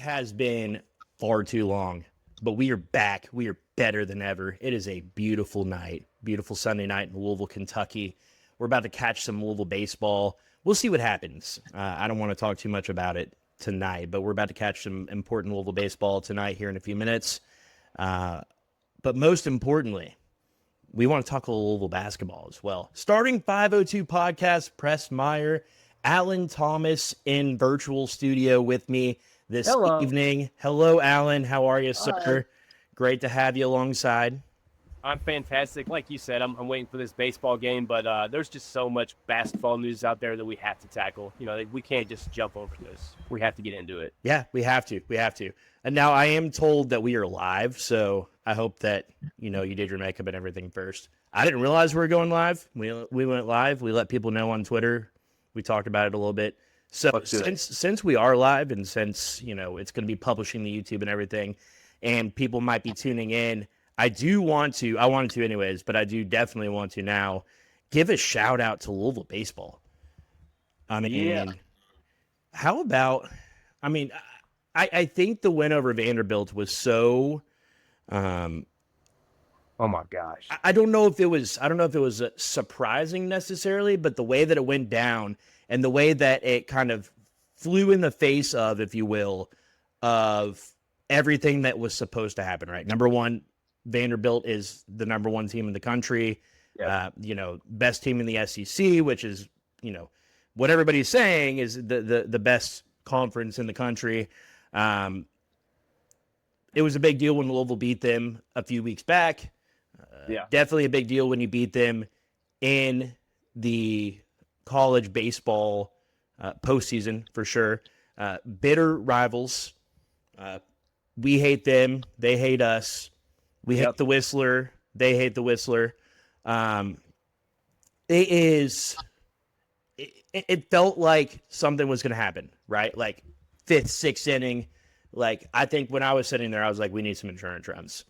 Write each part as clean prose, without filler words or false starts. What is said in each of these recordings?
has been far too long, but we are back. We are better than ever. It is a beautiful night, beautiful Sunday night in Louisville, Kentucky. We're about to catch some Louisville baseball. We'll see what happens. I don't want to talk too much about it tonight, but we're about to catch some important Louisville baseball tonight here in a few minutes. But most importantly, we want to talk a little Louisville basketball as well. Starting 502 podcast, Press Meyer, Alan Thomas in virtual studio with me this evening. Hello, Alan. How are you, sir? Great to have you alongside. I'm fantastic. Like you said, I'm waiting for this baseball game, but there's just so much basketball news out there that we have to tackle. You know, we can't just jump over this. We have to get into it. Yeah, we have to. We have to. And now I am told that we are live, so I hope that, you did your makeup and everything first. I didn't realize we were going live. We went live. We let people know on Twitter. We talked about it a little bit. So since we are live and since, it's going to be publishing the YouTube and everything, and people might be tuning in, I wanted to anyways, but I do definitely want to now give a shout out to Louisville baseball. How about, I think the win over Vanderbilt was so, oh my gosh. I don't know if it was surprising necessarily, but the way that it went down and the way that it kind of flew in the face of, if you will, of everything that was supposed to happen, right? Number one, Vanderbilt is the number one team in the country, best team in the SEC, which is, what everybody's saying is the best conference in the country. It was a big deal when Louisville beat them a few weeks back. Definitely a big deal when you beat them in the college baseball postseason for sure. Bitter rivals. We hate them. They hate us. We hate the Whistler. They hate the Whistler. It felt like something was going to happen, right? Like fifth, sixth inning. Like, I think when I was sitting there, I was like, we need some insurance runs.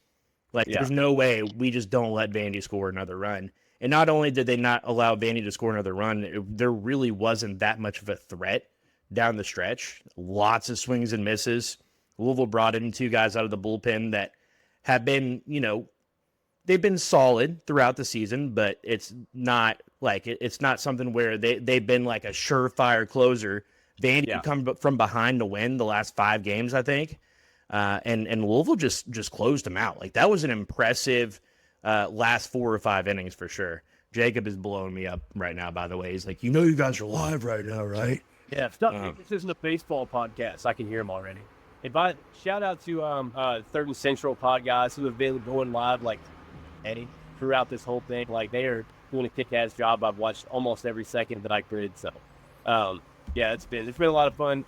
Like, there's no way we just don't let Vandy score another run. And not only did they not allow Vandy to score another run, there really wasn't that much of a threat down the stretch. Lots of swings and misses. Louisville brought in two guys out of the bullpen that have been, they've been solid throughout the season, but it's not like it's not something where they've been like a surefire closer. Vandy come from behind to win the last 5 games, I think. And Louisville just closed them out. Like, that was an impressive last 4 or 5 innings for sure. Jacob is blowing me up right now, by the way. He's like, you guys are live right now, right? Yeah, this isn't a baseball podcast. I can hear him already. Shout out to Third and Central pod guys who have been going live like Eddie throughout this whole thing. Like, they are doing a kick-ass job. I've watched almost every second that I could. So, it's been a lot of fun.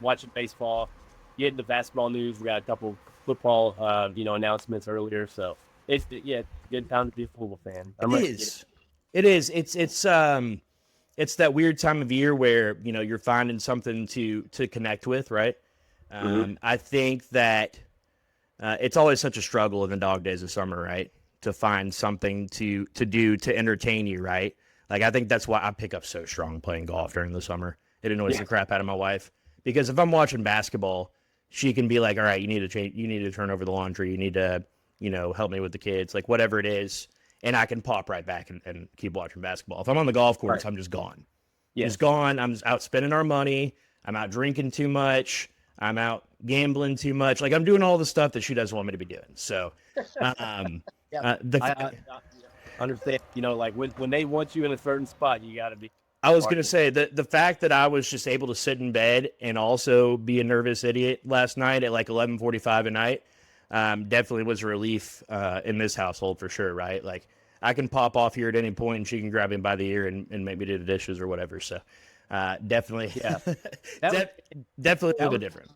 Watching baseball, getting the basketball news. We got a couple football, announcements earlier. So it's good time to be a Louisville fan. It is. It's that weird time of year where you're finding something to connect with, right? I think that it's always such a struggle in the dog days of summer, right? To find something to do to entertain you, right? Like, I think that's why I pick up so strong playing golf during the summer. It annoys the crap out of my wife, because if I'm watching basketball, she can be like, all right, you need to turn over the laundry. You need to, help me with the kids, like whatever it is. And I can pop right back and keep watching basketball. If I'm on the golf course, I'm just gone. Just gone. I'm out spending our money. I'm out drinking too much. I'm out gambling too much. Like, I'm doing all the stuff that she doesn't want me to be doing. So, I understand. Like when they want you in a certain spot, you got to be. I was going to say that the fact that I was just able to sit in bed and also be a nervous idiot last night at like 11:45 at night definitely was a relief in this household for sure, right? Like, I can pop off here at any point and she can grab him by the ear and maybe do the dishes or whatever. So definitely, definitely a little bit different.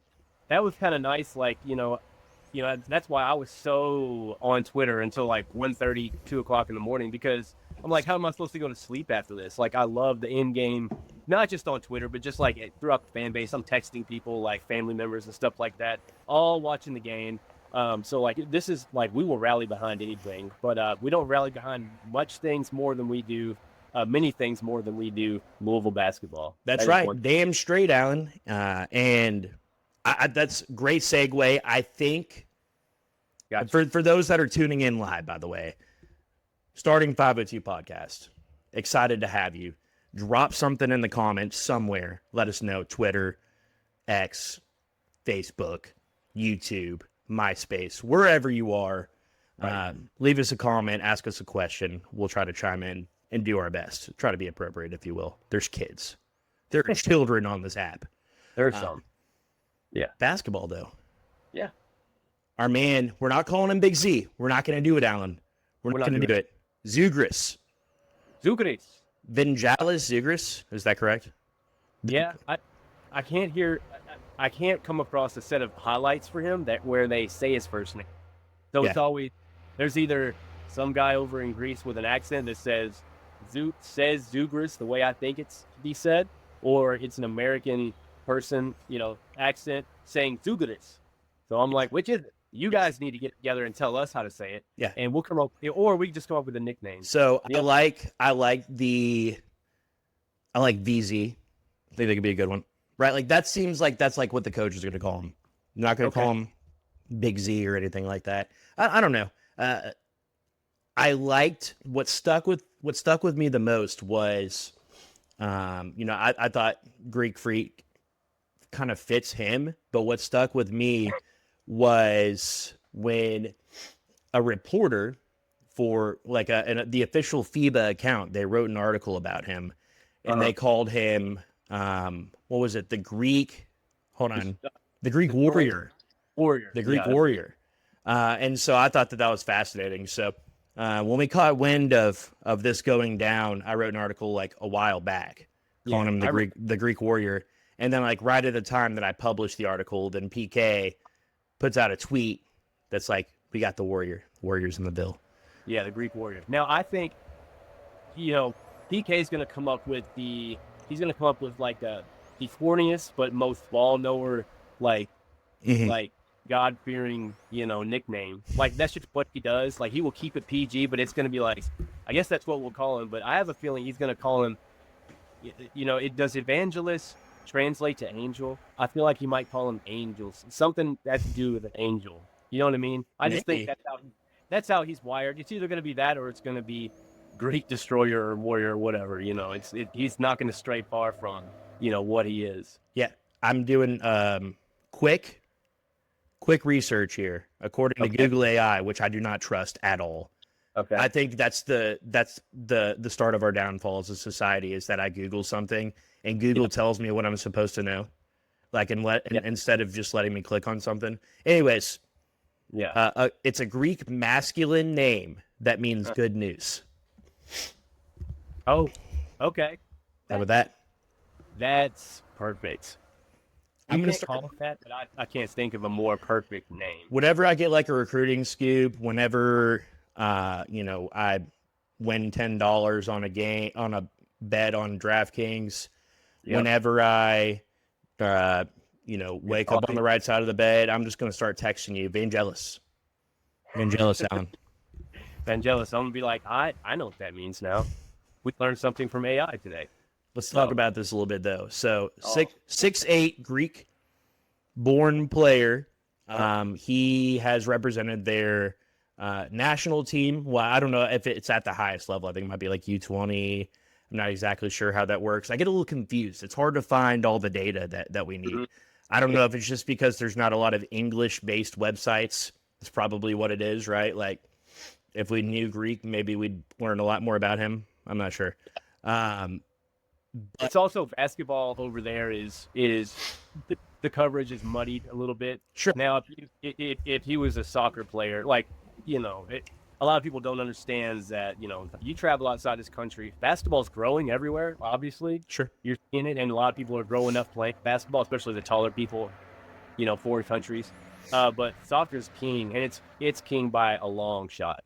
That was kind of nice. Like, that's why I was so on Twitter until like 1:30, 2 o'clock in the morning, because I'm like, how am I supposed to go to sleep after this? Like, I love the end game, not just on Twitter, but just like throughout the fan base. I'm texting people, like family members and stuff like that, all watching the game. So like, this is like, we will rally behind anything, but we don't rally behind many things more than we do Louisville basketball. That's right. Damn straight, Alan. And That's great segue. I think Gotcha. for those that are tuning in live, by the way, Starting 502 podcast. Excited to have you. Drop something in the comments somewhere. Let us know. Twitter, X, Facebook, YouTube, MySpace, wherever you are. Right. Leave us a comment. Ask us a question. We'll try to chime in and do our best. Try to be appropriate, if you will. There's kids. There are children on this app. There's some. Yeah. Basketball, though. Yeah. Our man, we're not calling him Big Z. We're not going to do it, Alan. We're not going to do it. Zougris. Zougris. Vangelis Zougris. Is that correct? Yeah. I can't come across a set of highlights for him where they say his first name. So It's always, there's either some guy over in Greece with an accent that says Zougris the way I think it's to be said, or it's an American person, accent saying Zougris. So I'm like, which is it? You guys need to get together and tell us how to say it. Yeah. And we'll come up, or we can just come up with a nickname. So I like VZ. I think that could be a good one. Right? Like that seems like that's like what the coach is going to call him. You're not going to call him Big Z or anything like that. I don't know. I liked what stuck with me the most was, I thought Greek Freak kind of fits him, but what stuck with me was when a reporter for like the official FIBA account, they wrote an article about him, and they called him what was it? The Greek Warrior. The Greek Warrior. And so I thought that was fascinating. So when we caught wind of this going down, I wrote an article like a while back calling him the Greek Warrior. And then like right at the time that I published the article, then PK puts out a tweet that's like, we got the Warriors in the bill. Yeah, the Greek Warrior. Now I think, PK is going to come up with like the corniest but most ball knower, like God-fearing, nickname. Like that's just what he does. Like he will keep it PG, but it's going to be like, I guess that's what we'll call him. But I have a feeling he's going to call him, does Evangelist translate to angel? I feel like he might call him Angels. Something that to do with an angel. You know what I mean? I just think that's how he's wired. It's either going to be that or it's going to be Greek Destroyer or Warrior or whatever. He's not going to stray far from, what he is. Yeah, I'm doing quick research here, according to Google AI, which I do not trust at all. Okay. I think that's the start of our downfall as a society, is that I Google something and Google tells me what I'm supposed to know, like instead of just letting me click on something. Anyways, it's a Greek masculine name that means good news. Oh, okay. How about that? That's perfect. I'm going to call it that, but I can't think of a more perfect name. Whenever I get like a recruiting scoop, whenever I win $10 on a game, on a bet on DraftKings, whenever I wake up on the right side of the bed, I'm just going to start texting you Vangelis, Alan. Vangelis, I'm going to be like, I know what that means now. We learned something from AI today. Let's talk about this a little bit, though. So, 6'8" Greek-born player. He has represented their national team. Well, I don't know if it's at the highest level. I think it might be like U20. I'm not exactly sure how that works. I get a little confused. It's hard to find all the data that we need. Mm-hmm. I don't know if it's just because there's not a lot of English-based websites. That's probably what it is, right? Like, if we knew Greek, maybe we'd learn a lot more about him. I'm not sure. It's also basketball over there is the coverage is muddied a little bit. Sure. Now, if he was a soccer player, like, a lot of people don't understand that, you travel outside this country. Basketball's growing everywhere, obviously. Sure. You're seeing it, and a lot of people are growing up playing basketball, especially the taller people, foreign countries. But soccer's king, and it's king by a long shot,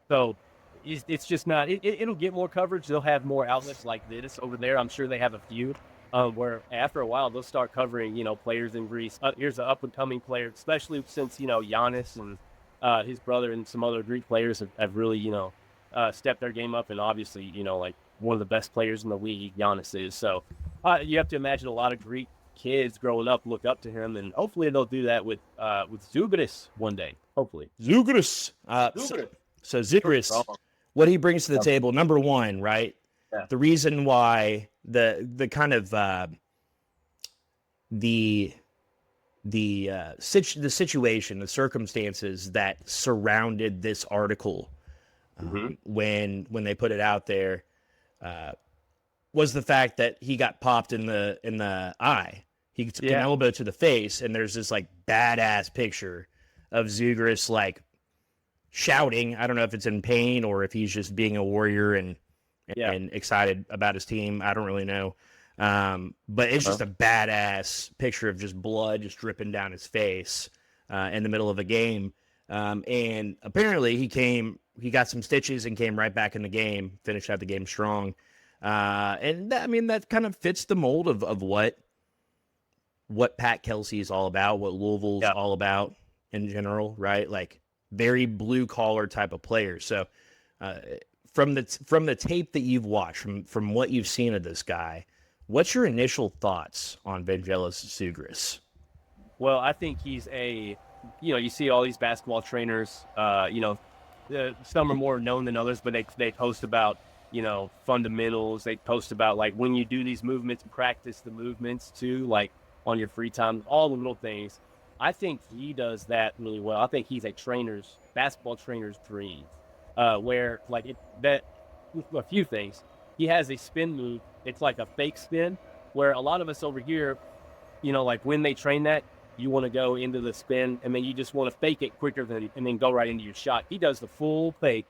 So it's just not. It'll get more coverage. They'll have more outlets like this over there. I'm sure they have a few. Where after a while they'll start covering, players in Greece. Here's an up and coming player, especially since Giannis and his brother and some other Greek players have really stepped their game up, and obviously like one of the best players in the league, Giannis is. So you have to imagine a lot of Greek kids growing up look up to him, and hopefully they'll do that with Zougris one day. Hopefully, Zougris. So Zougris, what he brings to the table, number one, right? Yeah. The reason why the kind of the situation, the circumstances that surrounded this article when they put it out there was the fact that he got popped in the eye. He took an elbow to the face, and there's this like badass picture of Zougris like shouting. I don't know if it's in pain or if he's just being a warrior and excited about his team. I don't really know. But it's just a badass picture of just blood just dripping down his face in the middle of a game. And apparently he got some stitches and came right back in the game, finished out the game strong. And that kind of fits the mold of what Pat Kelsey is all about, what Louisville's all about in general, right? Like very blue collar type of player. So, from the tape that you've watched, from what you've seen of this guy, what's your initial thoughts on Vangelis Zougris? Well, I think he's you see all these basketball trainers, some are more known than others, but they post about, fundamentals. They post about like when you do these movements, practice the movements too, like on your free time, all the little things. I think he does that really well. I think he's a basketball trainer's dream, where a few things. He has a spin move. It's like a fake spin, where a lot of us over here, like when they train that, you want to go into the spin and then you just want to fake it quicker and then go right into your shot. He does the full fake,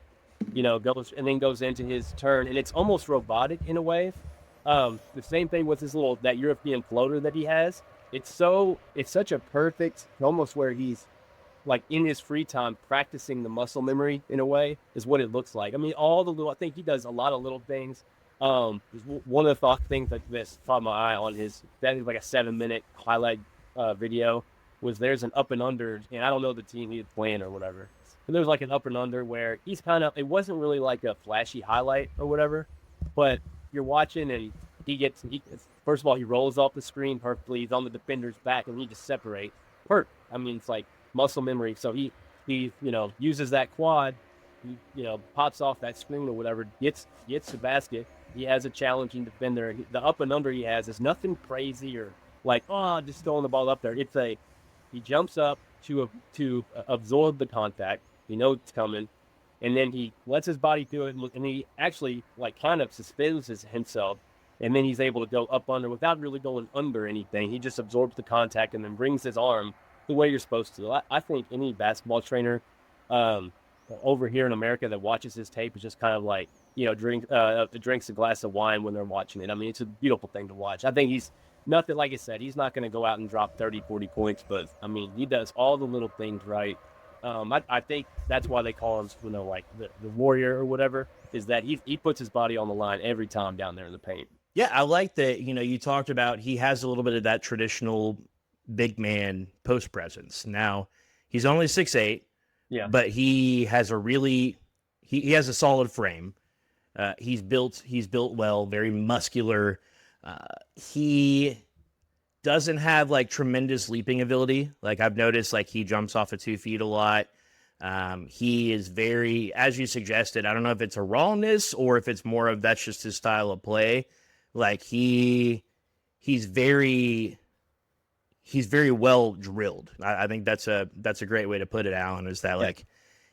goes into his turn, and it's almost robotic in a way. The same thing with that European floater that he has. It's such a perfect, almost where he's like in his free time practicing the muscle memory in a way is what it looks like. I mean, I think he does a lot of little things. One of the things that caught my eye on that is like a 7-minute highlight video was there's an up and under, and I don't know the team he was playing or whatever. But there's like an up and under where he's it wasn't really like a flashy highlight or whatever, but you're watching and first of all, he rolls off the screen perfectly. He's on the defender's back and he just separates. I mean, it's like muscle memory. So he uses that quad, pops off that screen or whatever, gets the basket. He has a challenging defender. The up and under he has is nothing crazy or like, just throwing the ball up there. He jumps up to absorb the contact. He knows it's coming. And then he lets his body do it, and he actually like kind of suspends himself. And then he's able to go up under without really going under anything. He just absorbs the contact and then brings his arm the way you're supposed to. I think any basketball trainer over here in America that watches his tape is just kind of like, drinks a glass of wine when they're watching it. I mean, it's a beautiful thing to watch. I think he's nothing, like I said, he's not going to go out and drop 30, 40 points, but I mean, he does all the little things right. I think that's why they call him, like the warrior or whatever, is that he puts his body on the line every time down there in the paint. Yeah, I like that, you talked about he has a little bit of that traditional big man post presence. Now, he's only 6'8", but he has he has a solid frame. He's built well, very muscular. He doesn't have like tremendous leaping ability. Like I've noticed, like he jumps off of 2 feet a lot. He is very, as you suggested, I don't know if it's a rawness or if it's more of that's just his style of play. Like he's very well drilled. I think that's a great way to put it, Alan, is that like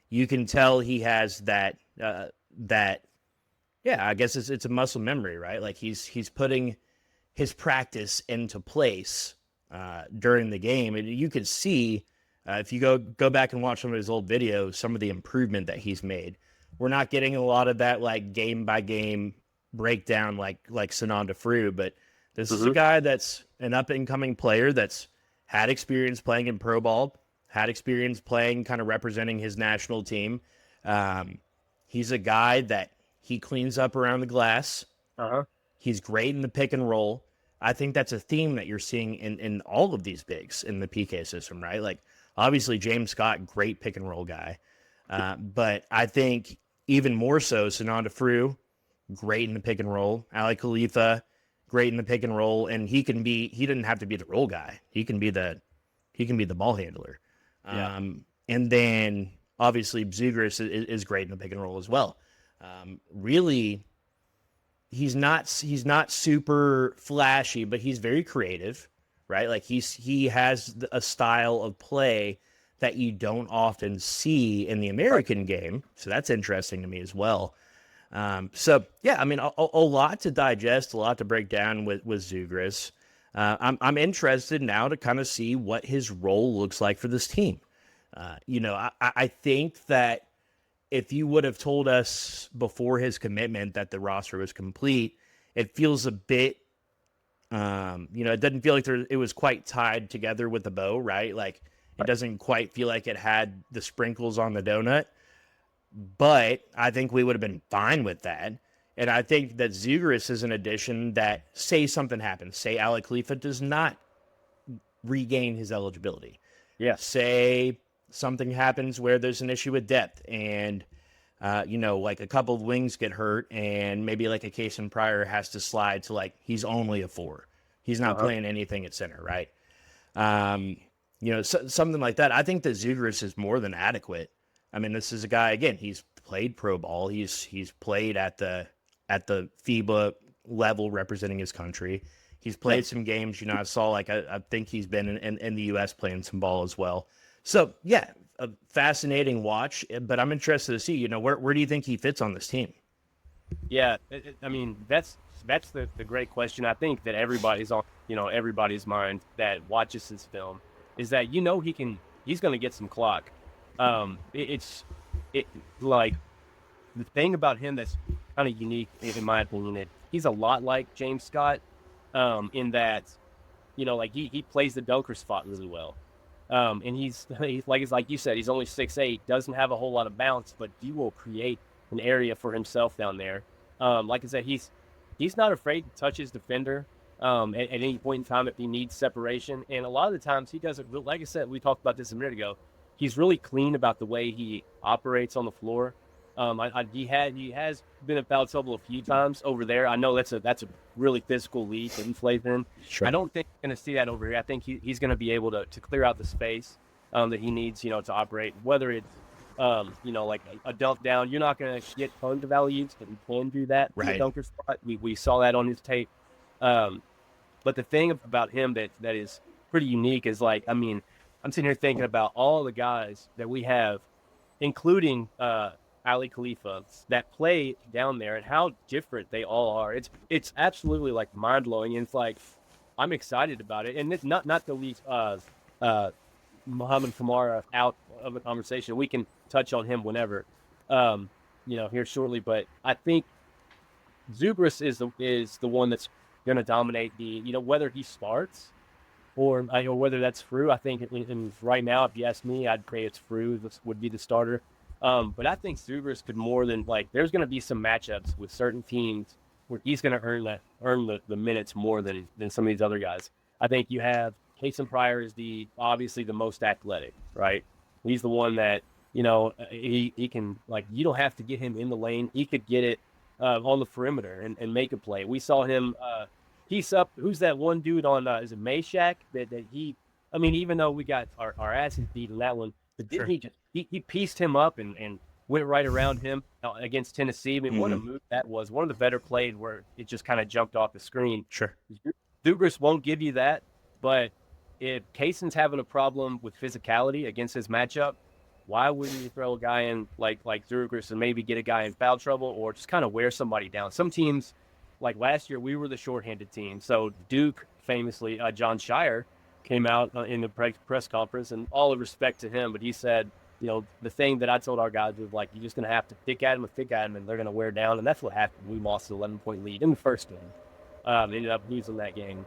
you can tell he has that I guess it's a muscle memory, right? Like he's putting his practice into place during the game. And you can see, if you go back and watch some of his old videos, some of the improvement that he's made. We're not getting a lot of that like game by game breakdown like Sananda Frew, but this is a guy that's an up and coming player that's had experience playing in pro ball, had experience playing kind of representing his national team. He's a guy that he cleans up around the glass. He's great in the pick and roll. I think that's a theme that you're seeing in all of these bigs in the PK system, right? Like, obviously, James Scott, great pick and roll guy. But I think even more so, Sananda Frew, great in the pick and roll. Ali Khalifa great in the pick and roll, and he didn't have to be the roll guy. He can be the ball handler. Yeah. And then obviously Zougris is great in the pick and roll as well. Really, he's not super flashy, but he's very creative, right? Like he has a style of play that you don't often see in the American game. So that's interesting to me as well. So yeah, I mean, a lot to digest, a lot to break down with Zougris. I'm interested now to kind of see what his role looks like for this team. I think that if you would have told us before his commitment that the roster was complete, it feels a bit, it doesn't feel like it was quite tied together with the bow, right? Like it doesn't quite feel like it had the sprinkles on the donut, but I think we would have been fine with that. And I think that Zougris is an addition that, say something happens, say Alec Khalifa does not regain his eligibility. Yeah. Say something happens where there's an issue with depth and, like a couple of wings get hurt and maybe like a Kason Pryor has to slide to like, he's only a 4. He's not playing anything at center, right? Something like that. I think that Zougris is more than adequate. I mean, this is a guy, again, he's played pro ball. He's played at the FIBA level representing his country. He's played some games, I saw I think he's been in the U.S. playing some ball as well. So, yeah, a fascinating watch, but I'm interested to see, where do you think he fits on this team? Yeah, I mean, that's the great question. I think that everybody's on, everybody's mind that watches this film is that, he's going to get some clock. It's like the thing about him that's kind of unique, in my opinion, he's a lot like James Scott, in that, he plays the dunker spot really well. And he's like you said, he's only 6'8", doesn't have a whole lot of bounce, but he will create an area for himself down there. Like I said, he's not afraid to touch his defender at any point in time if he needs separation. And a lot of the times he does it. Like I said, we talked about this a minute ago. He's really clean about the way he operates on the floor. He has been in foul trouble a few times over there. I know that's a really physical league that he plays in. Sure. I don't think we're going to see that over here. I think he's going to be able to clear out the space that he needs, to operate. Whether it's like a dunk down, you're not going to get tons of alley-oops, but he can do that. Right. The dunker spot. We saw that on his tape. But the thing about him that is pretty unique is I'm sitting here thinking about all the guys that we have, including Ali Khalifa, that play down there and how different they all are. It's absolutely mind blowing, and it's I'm excited about it. And it's not the least Muhammad Kamara out of the conversation. We can touch on him whenever, here shortly. But I think Zougris is the one that's going to dominate the whether he starts or whether that's Frew. I think right now, if you ask me, I'd say it's Frew. This would be the starter. But I think Zougris could more than there's going to be some matchups with certain teams where he's going to earn the minutes more than some of these other guys. I think you have Kason Pryor is obviously the most athletic, right? He's the one that he can you don't have to get him in the lane. He could get it on the perimeter and make a play. We saw him piece up. Who's that one dude on? Is it Meshack? That he. I mean, even though we got our asses beat in that one. But didn't he pieced him up and went right around him against Tennessee. I mean, what a move that was. One of the better plays where it just kind of jumped off the screen. Sure. Zougris won't give you that, but if Kayson's having a problem with physicality against his matchup, why wouldn't you throw a guy in like Zougris and maybe get a guy in foul trouble or just kind of wear somebody down? Some teams, like last year, we were the shorthanded team. So Duke, famously, John Shire, came out in the press conference, and all the respect to him, but he said, the thing that I told our guys was you're just going to have to pick at him, and they're going to wear down, and that's what happened. We lost an 11-point lead in the first game. They ended up losing that game,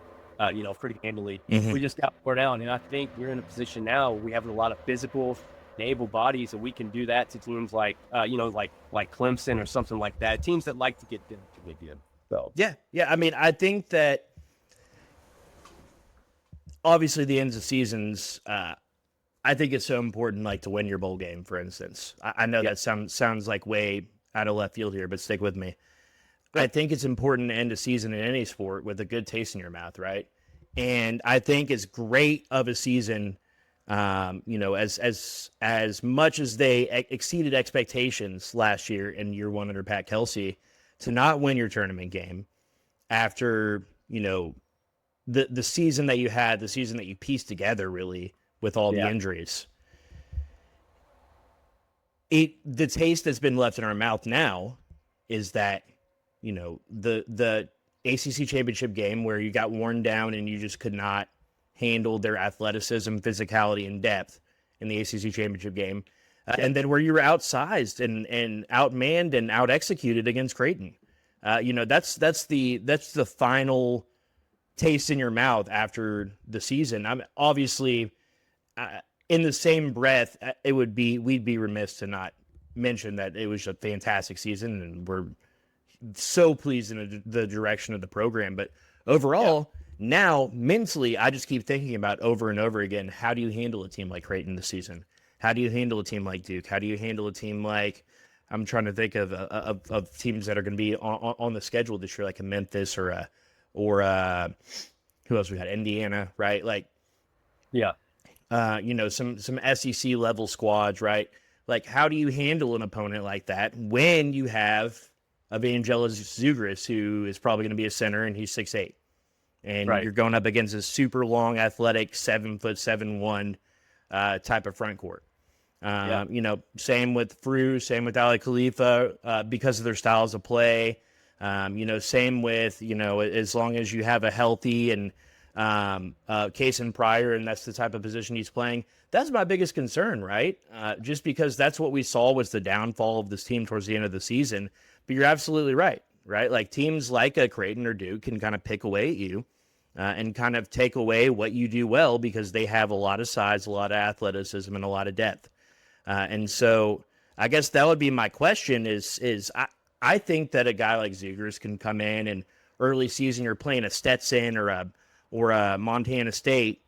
pretty handily. We just got wore down, and I think we're in a position now where we have a lot of physical, able bodies, and we can do that to teams like Clemson or something like that, teams that like to get them to big game. So yeah. I mean, I think that obviously the ends of seasons, I think it's so important, to win your bowl game, for instance. I know that sounds like way out of left field here, but stick with me. I think it's important to end a season in any sport with a good taste in your mouth, right? And I think it's great of a season, as much as they exceeded expectations last year in year one under Pat Kelsey, to not win your tournament game after, the season that you had, the season that you pieced together really with all the injuries. The taste that's been left in our mouth now is that, the ACC championship game where you got worn down and you just could not handle their athleticism, physicality, and depth in the ACC championship game. And then where you were outsized and outmanned and out-executed against Creighton. That's the final taste in your mouth after the season. I'm obviously in the same breath, we'd be remiss to not mention that it was a fantastic season, and we're so pleased in the direction of the program. But overall, now mentally, I just keep thinking about over and over again, how do you handle a team like Creighton this season? How do you handle a team like Duke? How do you handle a team like, I'm trying to think of teams that are going to be on the schedule this year, like a Memphis or who else we had? Indiana, right? Like, some SEC level squads, right? Like, how do you handle an opponent like that when you have a Vangelis Zougris who is probably going to be a center and he's 6'8", and you're going up against a super long, athletic 7'7" type of front court. Same with Frew, same with Ali Khalifa, because of their styles of play. Same with, as long as you have a healthy and Case and Pryor, and that's the type of position he's playing. That's my biggest concern, right? Just because that's what we saw was the downfall of this team towards the end of the season. But you're absolutely right? Like teams like a Creighton or Duke can kind of pick away at you and kind of take away what you do well because they have a lot of size, a lot of athleticism, and a lot of depth. And so I guess that would be my question is I think that a guy like Zougris can come in and early season you're playing a Stetson or a Montana State,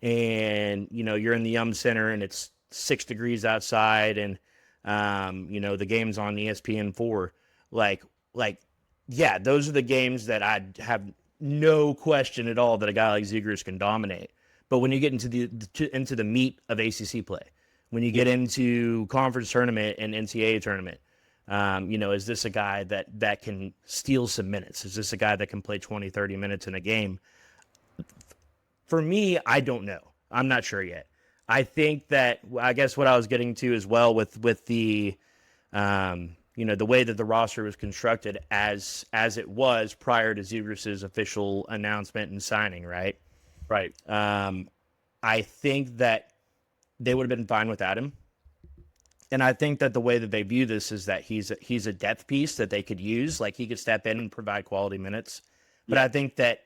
and you're in the Center and it's 6 degrees outside, and the game's on ESPN4. Those are the games that I have no question at all that a guy like Zougris can dominate. But when you get into the meat of ACC play, when you get into conference tournament and NCAA tournament, is this a guy that can steal some minutes? Is this a guy that can play 20, 30 minutes in a game? For me, I don't know. I'm not sure yet. I think that, I guess what I was getting to as well with the, the way that the roster was constructed as it was prior to Zougris' official announcement and signing, right? Right. I think that they would have been fine without him. And I think that the way that they view this is that he's a depth piece that they could use. Like, he could step in and provide quality minutes. But I think that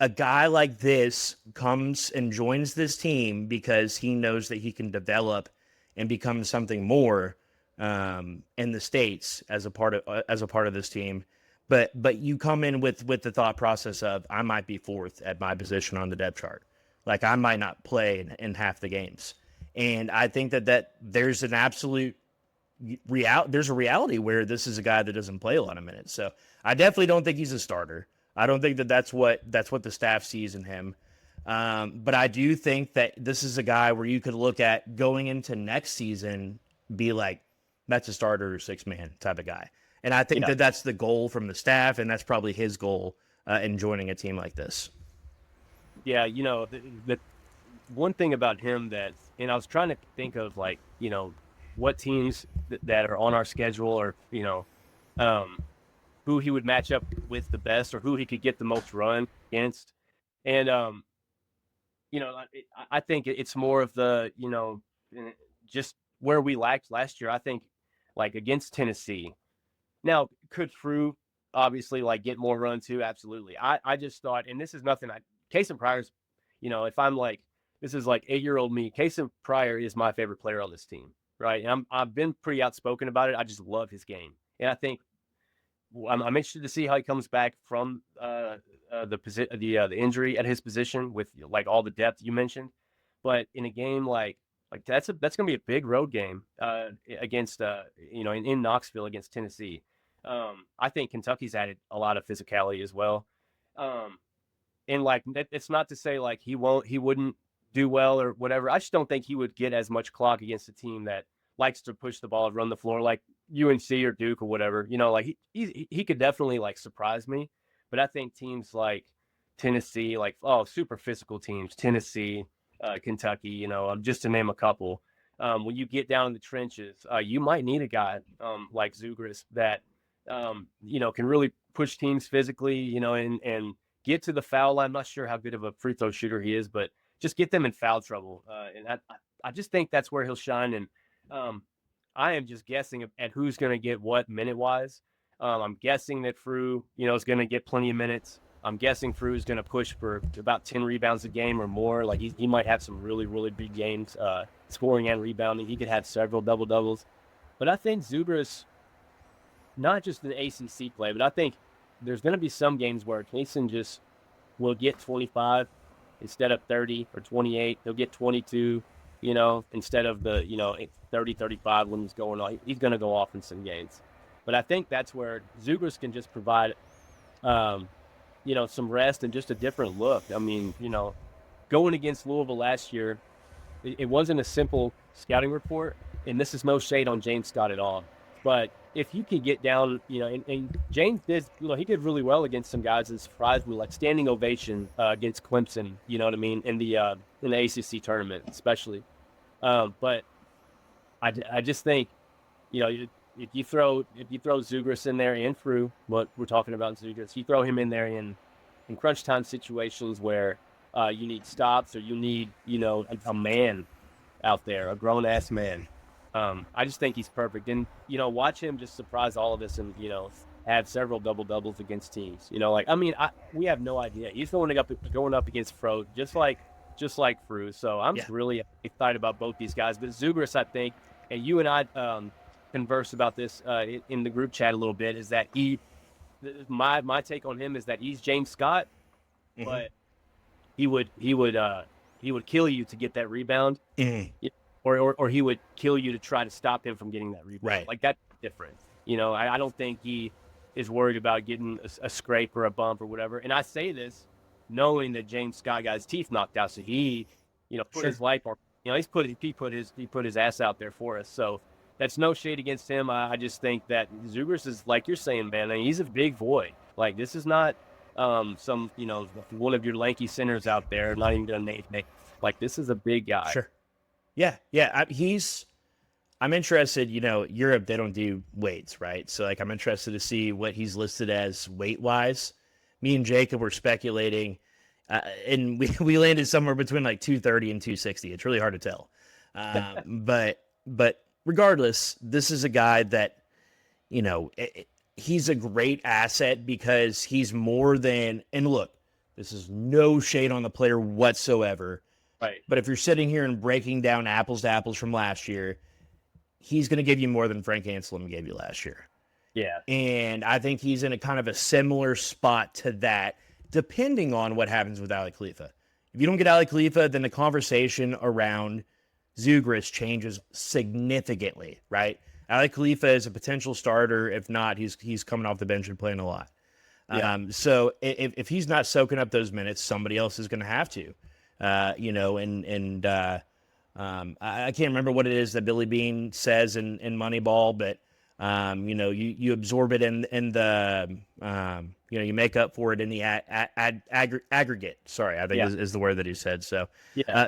a guy like this comes and joins this team because he knows that he can develop and become something more in the States as a part of this team. But you come in with the thought process of, I might be fourth at my position on the depth chart. Like, I might not play in half the games. And I think that there's an absolute there's a reality where this is a guy that doesn't play a lot of minutes. So I definitely don't think he's a starter. I don't think that's what the staff sees in him. But I do think that this is a guy where you could look at going into next season, be like, that's a starter or 6-man type of guy. And I think that that's the goal from the staff, and that's probably his goal in joining a team like this. Yeah, the one thing about him and I was trying to think of, like, what teams that are on our schedule, or, who he would match up with the best, or who he could get the most run against. And, I think it's more of the, just where we lacked last year. I think, like, against Tennessee. Now, could Frew obviously, like, get more run too? Absolutely. I just thought, and this is nothing, Case and Pryor's, if I'm like, this is like 8-year-old me, Case and Pryor is my favorite player on this team, right? And I've been pretty outspoken about it. I just love his game. And I think I'm interested to see how he comes back from the injury at his position with, like, all the depth you mentioned. But in a game like that's going to be a big road game against in Knoxville against Tennessee. I think Kentucky's added a lot of physicality as well. And like, it's not to say like he wouldn't do well or whatever. I just don't think he would get as much clock against a team that likes to push the ball and run the floor, like UNC or Duke or whatever. You know, like he could definitely like surprise me. But I think teams like Tennessee, like super physical teams, Tennessee, Kentucky, you know, just to name a couple. When you get down in the trenches, you might need a guy like Zougris that you know, can really push teams physically, you know, and get to the foul line. I'm not sure how good of a free throw shooter he is, but just get them in foul trouble. And I just think that's where he'll shine. And I am just guessing at who's going to get what minute-wise. I'm guessing that Frew, you know, is going to get plenty of minutes. I'm guessing Frew is going to push for about 10 rebounds a game or more. Like he might have some really, really big games, scoring and rebounding. He could have several double-doubles. But I think Zougris, not just the ACC play, but I think there's going to be some games where Creighton just will get 25 instead of 30 or 28. He'll get 22, you know, instead of the, you know, 30, 35 when he's going on. He's going to go off in some games. But I think that's where Zougris can just provide, you know, some rest and just a different look. I mean, you know, going against Louisville last year, it wasn't a simple scouting report, and this is no shade on James Scott at all. But if you can get down, you know, and James did, you know, he did really well against some guys that surprised me, like standing ovation against Clemson, you know what I mean, in the ACC tournament, especially. But I just think, you know, if you throw Zougris in there and Frew, what we're talking about Zougris, you throw him in there in crunch time situations where you need stops or you need, you know, a man out there, a grown ass man. I just think he's perfect. And, you know, watch him just surprise all of us and, you know, have several double-doubles against teams. You know, like, I mean, we have no idea. He's going up against Fro, just like Frew. So I'm really excited about both these guys. But Zougris, I think, and you and I converse about this in the group chat a little bit, is that my take on him is that he's James Scott, but he would kill you to get that rebound. Or he would kill you to try to stop him from getting that rebound. Right. Like, that's different. You know, I don't think he is worried about getting a scrape or a bump or whatever. And I say this knowing that James Scott got his teeth knocked out. So he, you know, put his life on, you know, he put his ass out there for us. So that's no shade against him. I just think that Zougris is, like you're saying, man, I mean, he's a big boy. Like, this is not some, you know, one of your lanky centers out there, not even going to name. Like, this is a big guy. Sure. Yeah. I'm interested, you know, Europe, they don't do weights, right? So, like, I'm interested to see what he's listed as weight-wise. Me and Jacob were speculating, and we landed somewhere between, like, 230 and 260. It's really hard to tell. But regardless, this is a guy that, you know, he's a great asset because he's more than, and look, this is no shade on the player whatsoever. Right. But if you're sitting here and breaking down apples to apples from last year, he's going to give you more than Frank Anselm gave you last year. Yeah. And I think he's in a kind of a similar spot to that, depending on what happens with Ali Khalifa. If you don't get Ali Khalifa, then the conversation around Zougris changes significantly, right? Ali Khalifa is a potential starter. If not, he's coming off the bench and playing a lot. Yeah. So if he's not soaking up those minutes, somebody else is going to have to. You know, and I can't remember what it is that Billy Beane says in Moneyball, but you know, you absorb it in the you know, you make up for it in the aggregate. Sorry, I think is the word that he said. So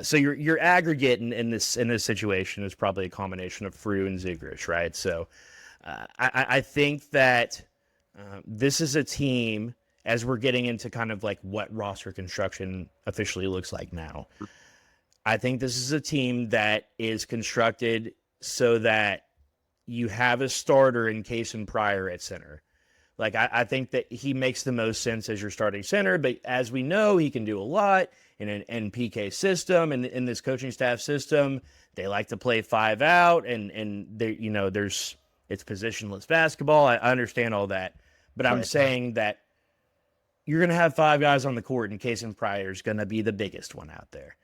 so your aggregate in this situation is probably a combination of Frew and Zougris, right? So I think that this is a team, as we're getting into kind of like what roster construction officially looks like now, I think this is a team that is constructed so that you have a starter in Cason Pryor at center. Like, I think that he makes the most sense as your starting center, but as we know, he can do a lot in an NPK system, and in this coaching staff system, they like to play 5 out, and they, you know, it's positionless basketball. I understand all that, but I'm saying that you're going to have 5 guys on the court, and Cason Pryor is going to be the biggest one out there.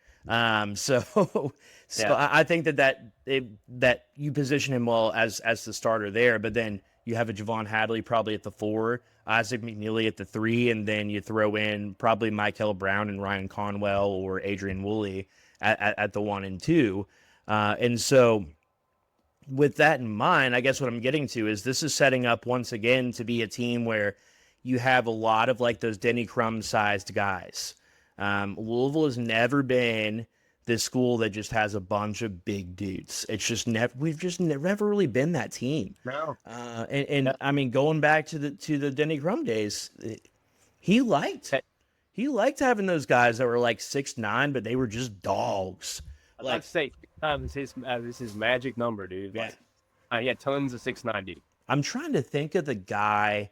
So I think that you position him well as the starter there, but then you have a Javon Hadley probably at the 4, Isaac McNeely at the 3, and then you throw in probably Michael Brown and Ryan Conwell or Adrian Woolley at the 1 and 2. And so with that in mind, I guess what I'm getting to is this is setting up once again to be a team where you have a lot of like those Denny Crum-sized guys. Louisville has never been this school that just has a bunch of big dudes. It's just we've just never really been that team. No. I mean, going back to the Denny Crum days, he liked having those guys that were like 6'9", but they were just dogs. I'd like to say this is his magic number, dude. Yeah. He had tons of 6'9", dude. I'm trying to think of the guy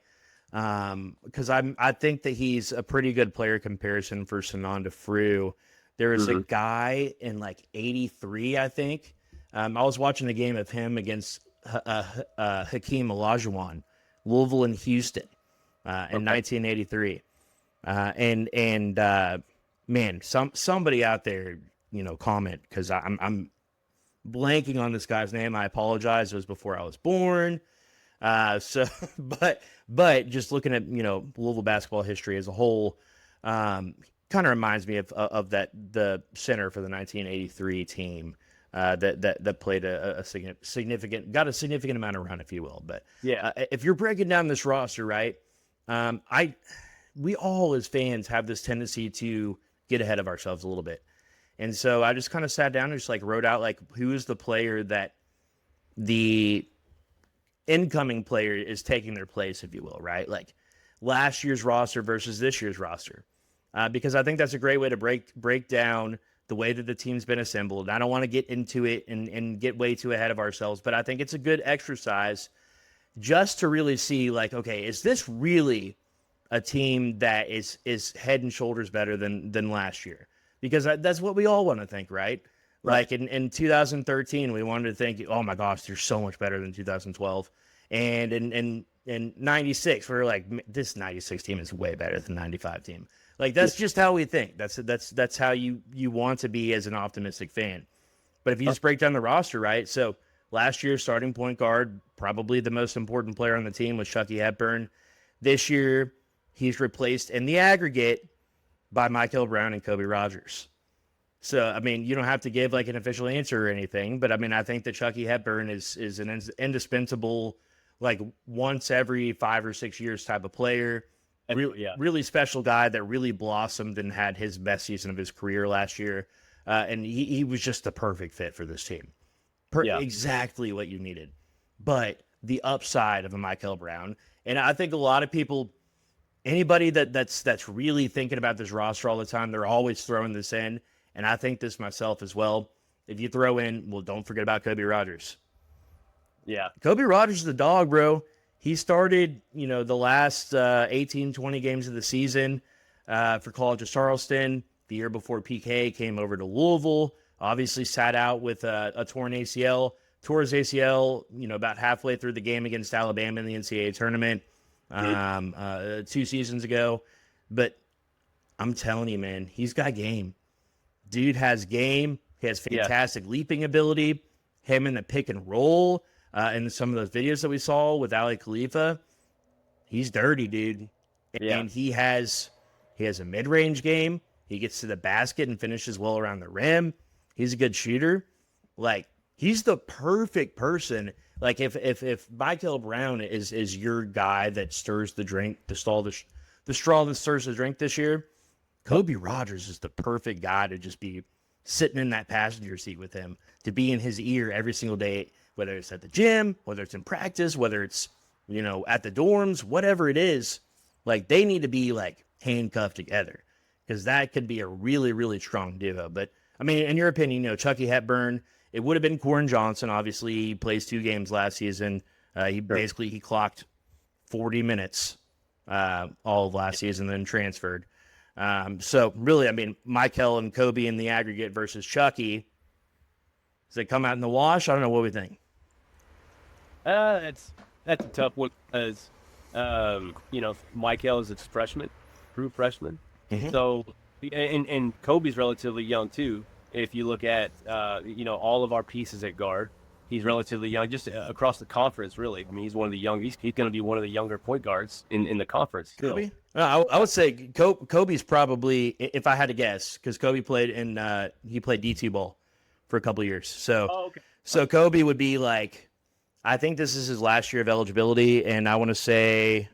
because I think that he's a pretty good player comparison for Sananda Frew. There was a guy in like 83, I think. I was watching a game of him against Hakeem Olajuwon, Louisville and Houston in 1983. Man, somebody out there, comment, because I'm blanking on this guy's name. I apologize. It was before I was born. But just looking at, Louisville basketball history as a whole, kind of reminds me of the center for the 1983 team that played a significant amount of run, if you will. But yeah, if you're breaking down this roster, right, we all as fans have this tendency to get ahead of ourselves a little bit. And so I just kind of sat down and just like wrote out like who is the player that the incoming player is taking their place, if you will, right? Like last year's roster versus this year's roster. Because I think that's a great way to break down the way that the team's been assembled. I don't want to get into it and get way too ahead of ourselves, but I think it's a good exercise just to really see, like, okay, is this really a team that is head and shoulders better than last year? Because that's what we all want to think, right? Like in 2013, we wanted to think, oh my gosh, they're so much better than 2012. And in 96, we were like, this 96 team is way better than 95 team. Like, that's just how we think. That's how you want to be as an optimistic fan. But if you just break down the roster, right? So last year, starting point guard, probably the most important player on the team was Chucky Hepburn. This year, he's replaced in the aggregate by Michael Brown and Kobe Rogers. So, I mean, you don't have to give like an official answer or anything, but I mean, I think that Chucky Hepburn is an indispensable, like once every 5 or 6 years type of player. Really special guy that really blossomed and had his best season of his career last year. And he was just the perfect fit for this team. Exactly what you needed. But the upside of a Michael Brown, and I think a lot of people, anybody that's really thinking about this roster all the time, they're always throwing this in. And I think this myself as well. If you throw in, well, don't forget about Kobe Rogers. Yeah. Kobe Rogers is the dog, bro. He started, the last 18, 20 games of the season for College of Charleston. The year before PK came over to Louisville. Obviously sat out with a torn ACL. Tore his ACL, about halfway through the game against Alabama in the NCAA tournament 2 seasons ago. But I'm telling you, man, he's got game. Dude has game. He has fantastic leaping ability. Him in the pick and roll. And some of those videos that we saw with Ali Khalifa, he's dirty, dude. And he has a mid-range game. He gets to the basket and finishes well around the rim. He's a good shooter. Like, he's the perfect person. Like, if Michael Brown is your guy that stirs the drink, the straw that stirs the drink this year, Kobe Rogers is the perfect guy to just be sitting in that passenger seat with him, to be in his ear every single day, whether it's at the gym, whether it's in practice, whether it's, at the dorms, whatever it is. Like, they need to be, like, handcuffed together, because that could be a really, really strong duo. But, I mean, in your opinion, Chucky Hepburn, it would have been Corin Johnson. Obviously, he plays 2 games last season. He clocked 40 minutes all of last season, then transferred. So, really, I mean, Michael and Kobe in the aggregate versus Chucky, does it come out in the wash? I don't know. What we think. That's a tough one, because Michael is a true freshman. Mm-hmm. So, and Kobe's relatively young too. If you look at all of our pieces at guard, he's relatively young, just across the conference, really. I mean, he's one of the young. He's going to be one of the younger point guards in the conference. Kobe? I would say Kobe's probably, if I had to guess, because Kobe played he played D2 ball for a couple of years. So, so Kobe would be like, I think this is his last year of eligibility, and I want to say.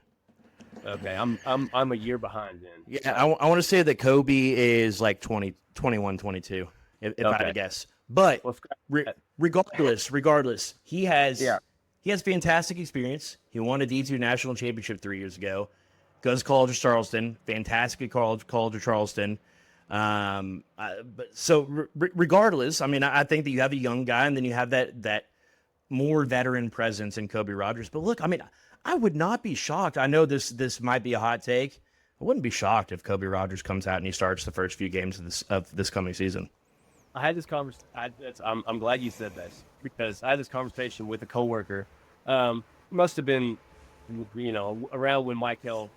Okay, I'm a year behind then. Yeah, I want to say that Kobe is like 20, 21, 22, if I had to guess. But regardless, he has fantastic experience. He won a D2 national championship 3 years ago. Goes to College of Charleston, fantastic College of Charleston. Regardless, I mean, I think that you have a young guy, and then you have that more veteran presence in Kobe Rogers. But look, I mean, I would not be shocked. I know this might be a hot take. I wouldn't be shocked if Kobe Rogers comes out and he starts the first few games of this coming season. I had this conversation. I'm glad you said this, because I had this conversation with a coworker. Must have been, around when Michael,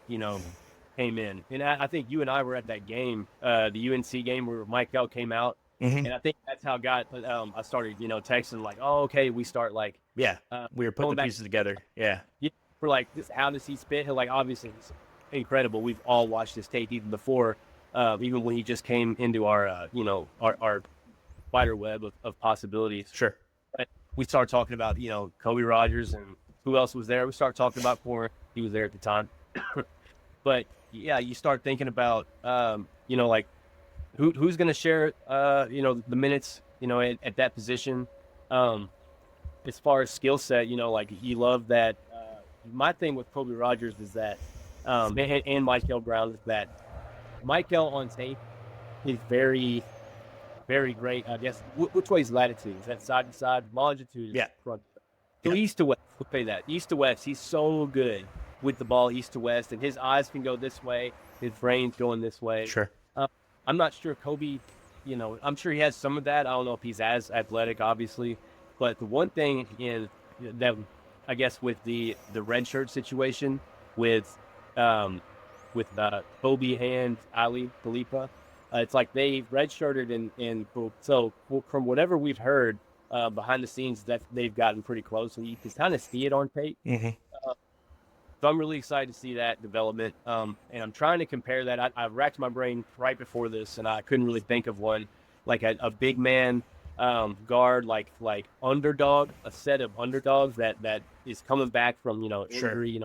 came in, and I think you and I were at that game, the UNC game where Michael came out, and I think that's how I started, texting like, oh, okay, we start like, we were putting the pieces together, we're like, how does he spit? He'll like, obviously, it's incredible. We've all watched this tape even before, even when he just came into our, our spider web of possibilities. Sure. But we started talking about, Kobe Rogers and who else was there. We started talking about Corn. He was there at the time. But yeah, you start thinking about, like who's going to share, the minutes, at that position. As far as skill set, like you love that. My thing with Kobe Rogers is that, and Michael Brown, is that Michael on tape is very, very great. I guess which way is latitude? Is that side to side? Longitude is front. So east to west, we'll say that. East to west, he's so good with the ball east to west, and his eyes can go this way, his brain's going this way. Sure. I'm not sure Kobe, I'm sure he has some of that. I don't know if he's as athletic, obviously. But the one thing that I guess with the red shirt situation with Kobe and Ali Khalifa, it's like they redshirted and so from whatever we've heard behind the scenes, that they've gotten pretty close, and you can kind of see it on tape. So I'm really excited to see that development, and I'm trying to compare that. I racked my brain right before this, and I couldn't really think of one, like a big man guard, like underdog, a set of underdogs that is coming back from injury.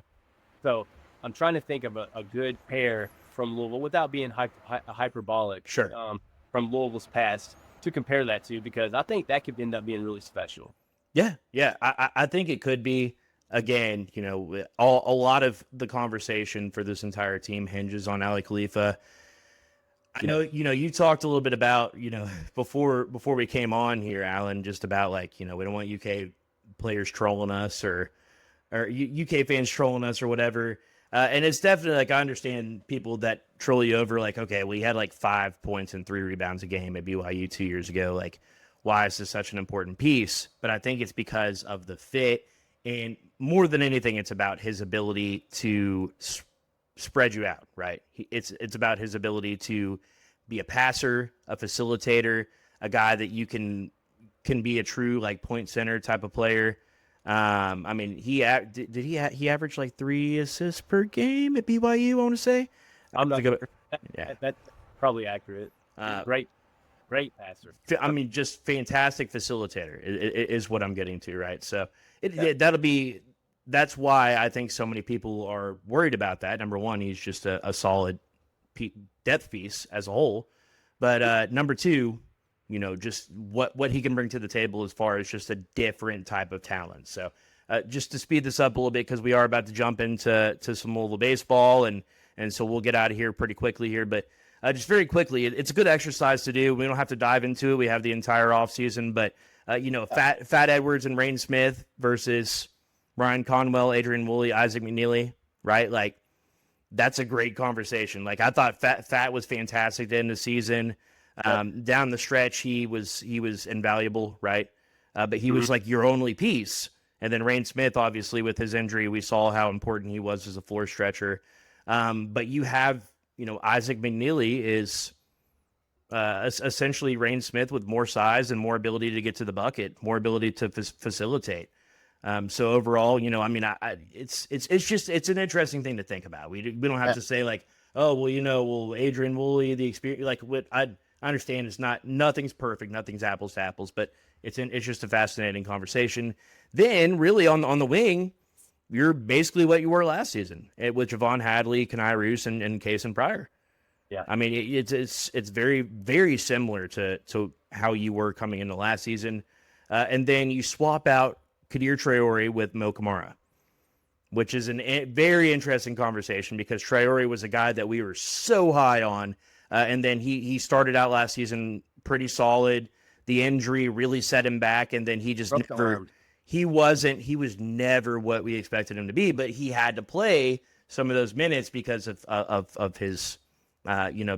So I'm trying to think of a good pair from Louisville without being hyperbolic. Sure. From Louisville's past to compare that to, because I think that could end up being really special. Yeah. I think it could be. Again, a lot of the conversation for this entire team hinges on Ali Khalifa. I know, you talked a little bit about, before we came on here, Alan, just about like, we don't want UK players trolling us or UK fans trolling us or whatever. And it's definitely like, I understand people that troll you over like, okay, we had like 5 points and 3 rebounds a game at BYU 2 years ago. Like, why is this such an important piece? But I think it's because of the fit. And more than anything, it's about his ability to spread you out, right? It's about his ability to be a passer, a facilitator, a guy that you can be a true like point center type of player. I mean, he averaged like 3 assists per game at BYU, I want to say. I'm not sure. That's probably accurate. Great passer. I mean, just fantastic facilitator is what I'm getting to, right? So that's why I think so many people are worried about that. Number one, he's just a solid depth piece as a whole. But number two, just what he can bring to the table as far as just a different type of talent. So just to speed this up a little bit, because we are about to jump into some Louisville baseball, and so we'll get out of here pretty quickly here. But just very quickly, it's a good exercise to do. We don't have to dive into it. We have the entire offseason. But, Fat Edwards and Rain Smith versus Ryan Conwell, Adrian Woolley, Isaac McNeely, right? Like, that's a great conversation. Like, I thought Fat was fantastic to end the season. Down the stretch, he was invaluable, right? But he was like your only piece. And then Rain Smith, obviously, with his injury, we saw how important he was as a floor stretcher. But you have, Isaac McNeely is essentially Rain Smith with more size and more ability to get to the bucket, more ability to facilitate. So overall, it's an interesting thing to think about. We don't have to say like, oh, well, Adrian Woolley, the experience, like what I understand is nothing's perfect, nothing's apples to apples, but it's just a fascinating conversation. Then really on the wing, you're basically what you were last season with Javon Hadley, Kenai Roos, and Kason Pryor. Yeah, I mean it's very, very similar to how you were coming into last season, and then you swap out Kadir Traore with Mo Kamara, which is a very interesting conversation because Traore was a guy that we were so high on, and then he started out last season pretty solid. The injury really set him back, and then he just he was never what we expected him to be, but he had to play some of those minutes because of his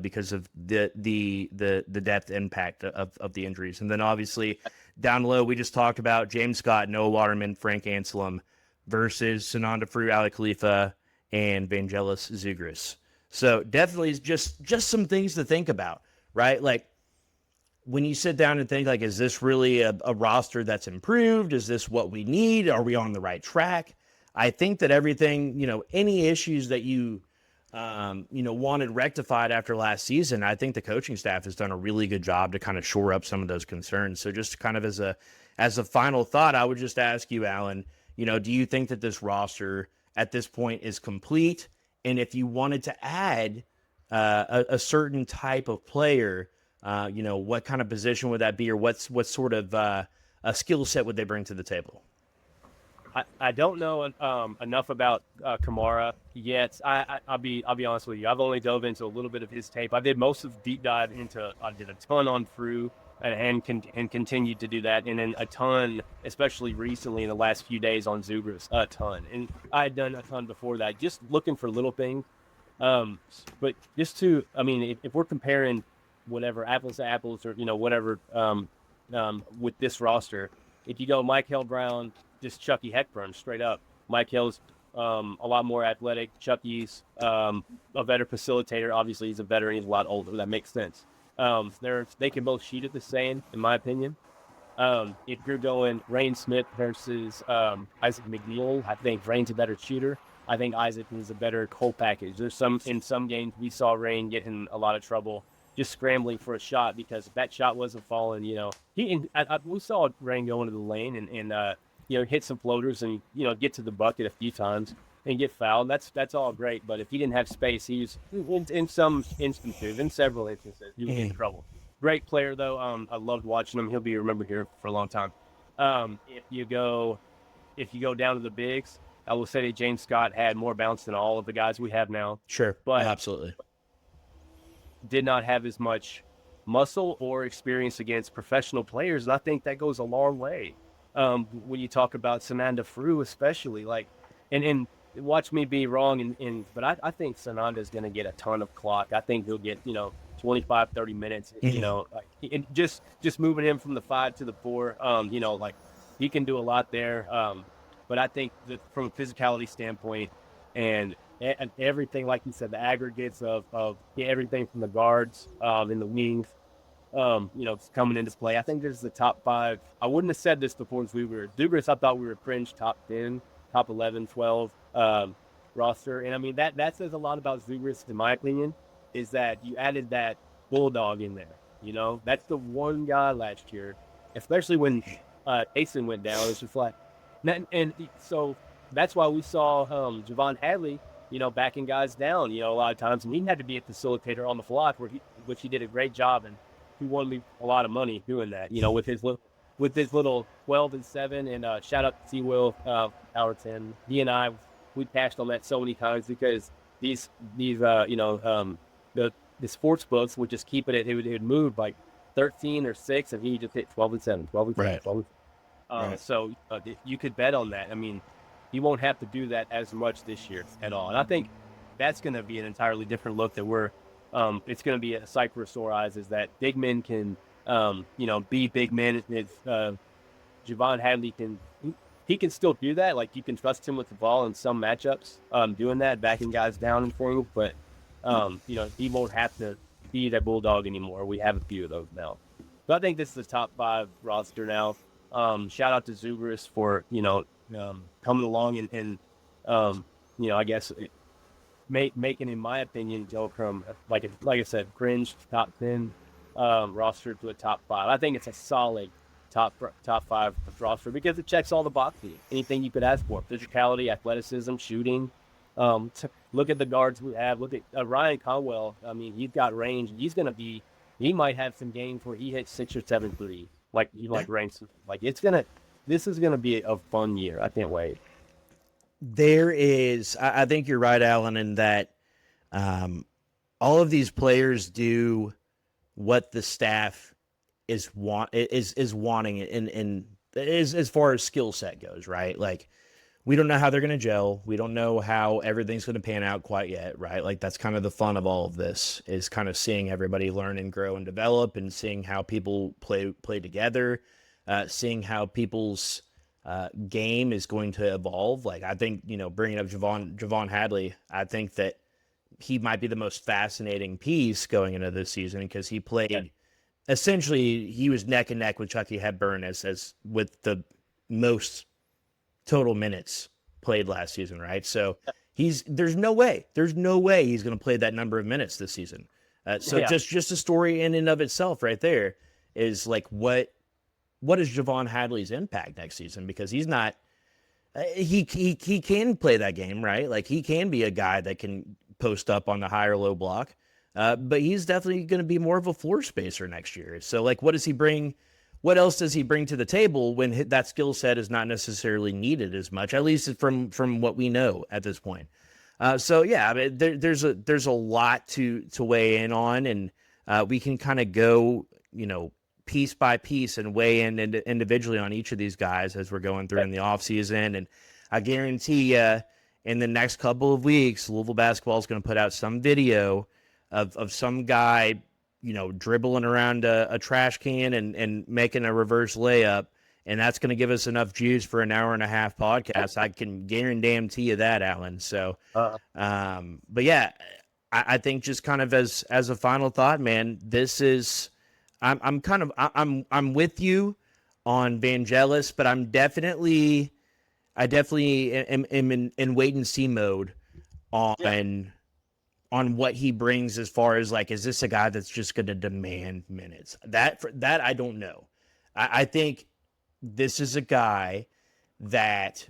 because of the depth impact of the injuries. And then obviously down low, we just talked about James Scott, Noah Waterman, Frank Anselm versus Sananda Fru, Ali Khalifa, and Vangelis Zougris. So definitely just some things to think about, right? Like when you sit down and think like, is this really a roster that's improved? Is this what we need? Are we on the right track? I think that everything, any issues that you wanted rectified after last season, I think the coaching staff has done a really good job to kind of shore up some of those concerns. So just kind of as a final thought, I would just ask you, Alan, do you think that this roster at this point is complete? And if you wanted to add a certain type of player, what kind of position would that be, or what sort of a skill set would they bring to the table? I don't know enough about Kamara yet. I'll be honest with you. I've only dove into a little bit of his tape. I did most of the deep dive into. I did a ton on Fru and continued to do that, and then a ton, especially recently in the last few days, on Zougris, a ton. And I had done a ton before that, just looking for little things. But just to, if we're comparing whatever apples to apples, or whatever with this roster, if you go Michael Brown, just Chucky Heckburn straight up. Michael's a lot more athletic. Chucky's a better facilitator. Obviously, he's a veteran. He's a lot older. That makes sense. They can both shoot it the same, in my opinion. If you're going Rain Smith versus Isaac McNeil, I think Rain's a better shooter. I think Isaac is a better whole package. In some games we saw Rain get in a lot of trouble just scrambling for a shot because if that shot wasn't falling, we saw Rain go into the lane and hit some floaters and get to the bucket a few times and get fouled. That's all great, but if he didn't have space, he's in several instances, he was in trouble. Great player though. I loved watching him. He'll be remembered here for a long time. If you go down to the bigs, I will say that James Scott had more bounce than all of the guys we have now. Sure, but absolutely did not have as much muscle or experience against professional players, and I think that goes a long way. When you talk about Sananda Fru, especially, and watch me be wrong, but I think Sananda is going to get a ton of clock. I think he'll get 25, 30 minutes. And just moving him from the 5 to the 4. He can do a lot there. But I think that from a physicality standpoint and everything, like you said, the aggregates of everything from the guards in the wings. Coming into play. I think this is the top 5. I wouldn't have said this before as we were Zougris. I thought we were fringe top 10, top 11, 12 roster. And that says a lot about Zougris, in my opinion, is that you added that bulldog in there. That's the one guy last year, especially when Asen went down. It's just like, and so that's why we saw Javon Hadley, backing guys down, a lot of times, and he had to be a facilitator on the flock, which he did a great job, and he won me a lot of money doing that, with his little 12 and 7. And shout out to T-Will, Hour 10. He and I, we passed on that so many times because the sports books would just keep it. It would move like 13 or 6, and he just hit 12 and 7, 12 and 7, right. 12 and 7. Right. So you could bet on that. He won't have to do that as much this year at all. And I think that's going to be an entirely different look that it's going to be a sight for sore eyes, is that big men can, be big men. Javon Hadley he can still do that. Like, you can trust him with the ball in some matchups, doing that, backing guys down and for you. But, he won't have to be that Bulldog anymore. We have a few of those now. But I think this is the top 5 roster now. Shout out to Zougris for, coming along and I guess making, in my opinion, go from, like I said, cringe top 10 roster to a top 5. I think it's a solid top 5 roster because it checks all the boxes. Anything you could ask for: physicality, athleticism, shooting. Look at the guards we have. Look at Ryan Conwell. I mean, he's got range. He might have some games where he hits 6 or 7 threes. Ranks. This is gonna be a fun year. I can't wait. I think you're right, Alan, in that all of these players do what the staff is wanting in as far as skill set goes, right? Like, we don't know how they're going to gel. We don't know how everything's going to pan out quite yet, right? Like, that's kind of the fun of all of this, is kind of seeing everybody learn and grow and develop, and seeing how people play together, seeing how people's game is going to evolve. Like, I think, bringing up Javon Hadley, I think that he might be the most fascinating piece going into this season, because he played essentially, he was neck and neck with Chucky Hepburn as with the most total minutes played last season, right? So there's no way he's going to play that number of minutes this season. Just a story in and of itself right there is like, what is Javon Hadley's impact next season? Because he's not, he can play that game, right? Like, he can be a guy that can post up on the high or low block. But he's definitely going to be more of a floor spacer next year. So, like, what does he bring? What else does he bring to the table when that skill set is not necessarily needed as much, at least from what we know at this point? I mean, there's a lot to weigh in on, and we can kind of go, piece by piece and weigh in individually on each of these guys as we're going through in the offseason. And I guarantee you, in the next couple of weeks, Louisville basketball is going to put out some video of some guy, dribbling around a trash can and making a reverse layup, and that's going to give us enough juice for an hour and a half podcast. I can guarantee you that, Alan. So, but yeah, I think just kind of as a final thought, man, this is, I'm with you on Vangelis, but I definitely am in wait and see mode on what he brings, as far as, like, is this a guy that's just going to demand minutes? That I don't know. I think this is a guy that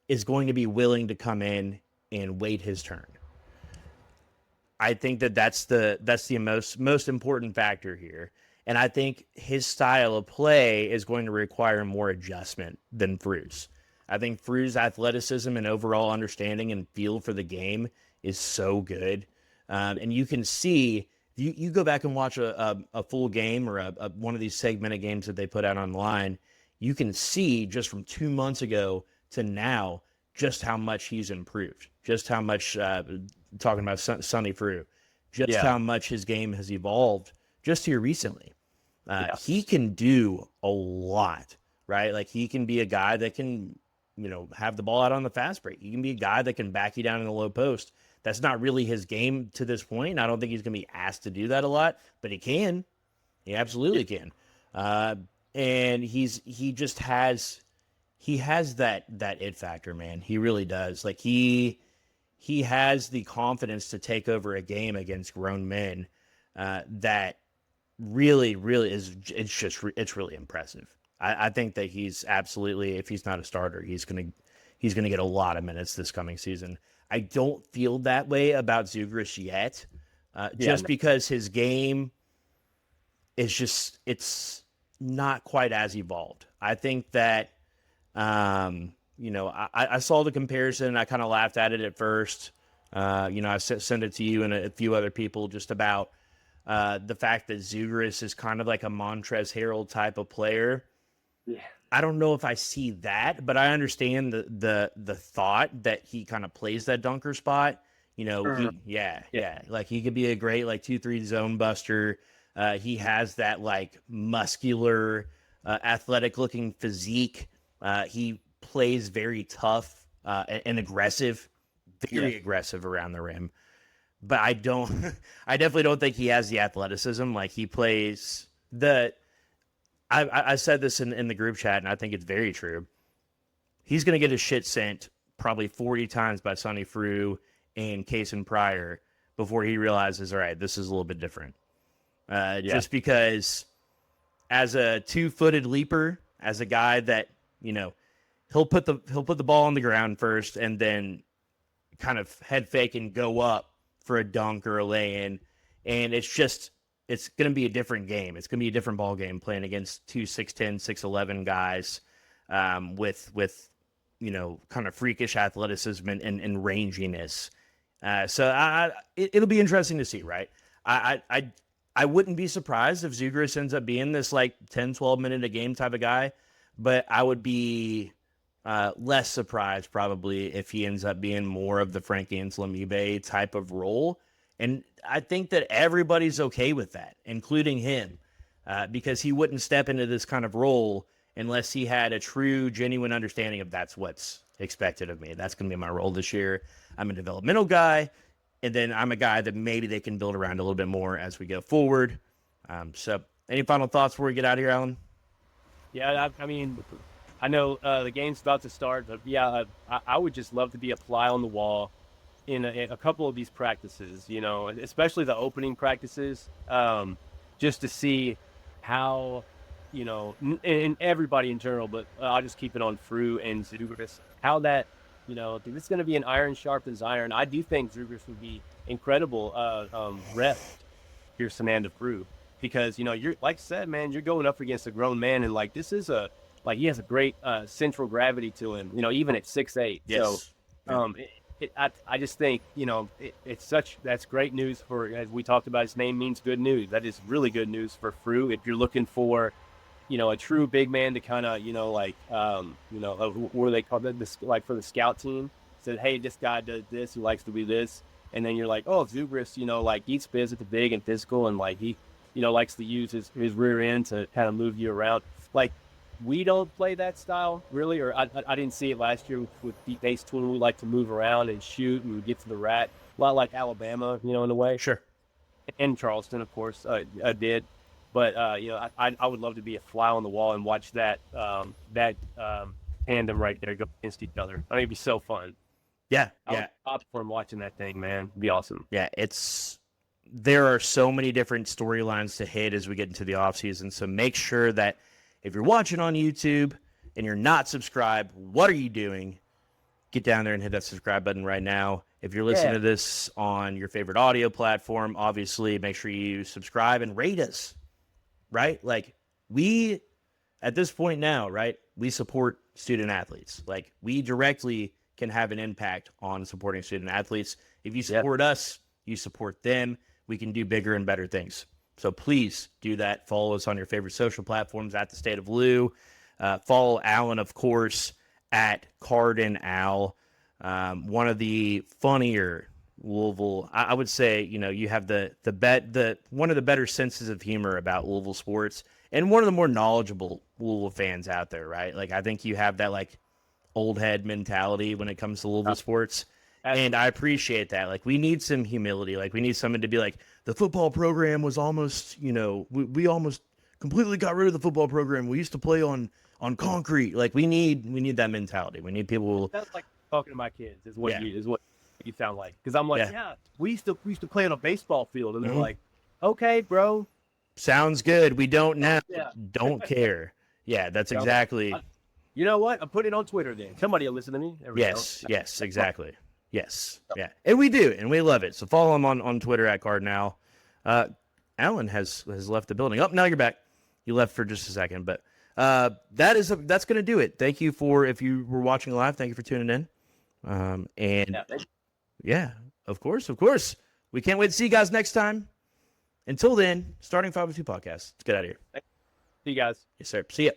is going to be willing to come in and wait his turn. I think that's the most important factor here. And I think his style of play is going to require more adjustment than Fru's. I think Fru's athleticism and overall understanding and feel for the game is so good. And you can see, you go back and watch a full game or one of these segmented games that they put out online, you can see just from 2 months ago to now just how much he's improved, just how much, talking about Sonny Fru, how much his game has evolved just here recently. He can do a lot, right? Like, he can be a guy that can, have the ball out on the fast break. He can be a guy that can back you down in the low post. That's not really his game to this point. I don't think he's going to be asked to do that a lot, but he can. He absolutely can. And he just has that it factor, man. He really does. Like, he has the confidence to take over a game against grown men that really, really is. It's really impressive. I think that he's absolutely, if he's not a starter, he's gonna get a lot of minutes this coming season. I don't feel that way about Zougris yet, because his game is it's not quite as evolved. I think that, I saw the comparison. I kind of laughed at it at first. I sent it to you and a few other people just about the fact that Zougris is kind of like a Montrezl Harrell type of player. Yeah. I don't know if I see that, but I understand the thought that he kind of plays that dunker spot. Like, he could be a great, like, 2-3 zone buster. He has that, like, muscular, athletic looking physique. He plays very tough and aggressive, very aggressive around the rim. but I definitely don't think he has the athleticism. Like he plays I said this in the group chat, and I think it's very true. He's going to get his shit sent probably 40 times by Sonny Frew and Cason Pryor before he realizes, all right, this is a little bit different. Just because as a 2-footed leaper, as a guy that, he'll put the ball on the ground first and then kind of head fake and go up for a dunk or a lay-in. And it's going to be a different game. It's going to be a different ball game playing against 2 6'10", 6'11" guys with kind of freakish athleticism and ranginess. So it'll be interesting to see, right? I wouldn't be surprised if Zougris ends up being this like 10, 12 minute a game type of guy, but I would be less surprised probably if he ends up being more of the Frankie Anselm-Ebe type of role. And I think that everybody's okay with that, including him, because he wouldn't step into this kind of role unless he had a true, genuine understanding of that's what's expected of me. That's going to be my role this year. I'm a developmental guy, and then I'm a guy that maybe they can build around a little bit more as we go forward. So any final thoughts before we get out of here, Alan? Yeah, I mean, I know the game's about to start, but yeah, I would just love to be a fly on the wall in a couple of these practices, especially the opening practices, just to see how, and everybody in general, but I'll just keep it on Frew and Zougris, how that, it's going to be an iron sharp as iron. I do think Zougris would be incredible ref here, Samanda Frew, because, you're, like I said, man, you're going up against a grown man, and like, this is he has a great central gravity to him, even at 6'8". Yes. So, I just think, that's great news for, as we talked about, his name means good news. That is really good news for Frew. If you're looking for, a true big man to kind of, what do they call that? This, like for the scout team, said, hey, this guy does this, he likes to be this. And then you're like, oh, Zougris, eats biz at the big and physical, and like he, likes to use his rear end to kind of move you around. Like, we don't play that style, really, or I didn't see it last year with deep base tool. We like to move around and shoot and get to the rat. A lot like Alabama, in a way. Sure. And Charleston, of course, did. But, I would love to be a fly on the wall and watch that tandem right there go against each other. I think it'd be so fun. Yeah, I would opt for him watching that thing, man. It'd be awesome. Yeah, there are so many different storylines to hit as we get into the offseason, so make sure that if you're watching on YouTube and you're not subscribed, what are you doing? Get down there and hit that subscribe button right now. If you're listening to this on your favorite audio platform, obviously make sure you subscribe and rate us, right? Like, we, at this point now, right, we support student athletes. Like, we directly can have an impact on supporting student athletes. If you support us, you support them, we can do bigger and better things. So please do that. Follow us on your favorite social platforms at the State of Lou. Follow Alan, of course, at Cardin Al. One of the funnier Louisville. I would say, you have one of the better senses of humor about Louisville sports, and one of the more knowledgeable Louisville fans out there, right? Like, I think you have that like old head mentality when it comes to Louisville sports. And I appreciate that. Like, we need some humility. Like, we need someone to be like, the football program was almost, we almost completely got rid of the football program. We used to play on concrete. Like, we need that mentality. We need people. That's like talking to my kids is what you sound like. Because I'm like, we used to play on a baseball field, and they're like, okay, bro. Sounds good. We don't now. Yeah. Don't care. Yeah, that's exactly. You know what? I'm putting it on Twitter then. Somebody will listen to me. Yes, exactly. Yes, yeah, and we do, and we love it. So follow him on Twitter at Cardinal. Alan has left the building. Oh, now you're back. You left for just a second, but that's going to do it. Thank you if you were watching live, thank you for tuning in. Of course. We can't wait to see you guys next time. Until then, Starting 502 podcast. Let's get out of here. See you guys. Yes, sir. See ya.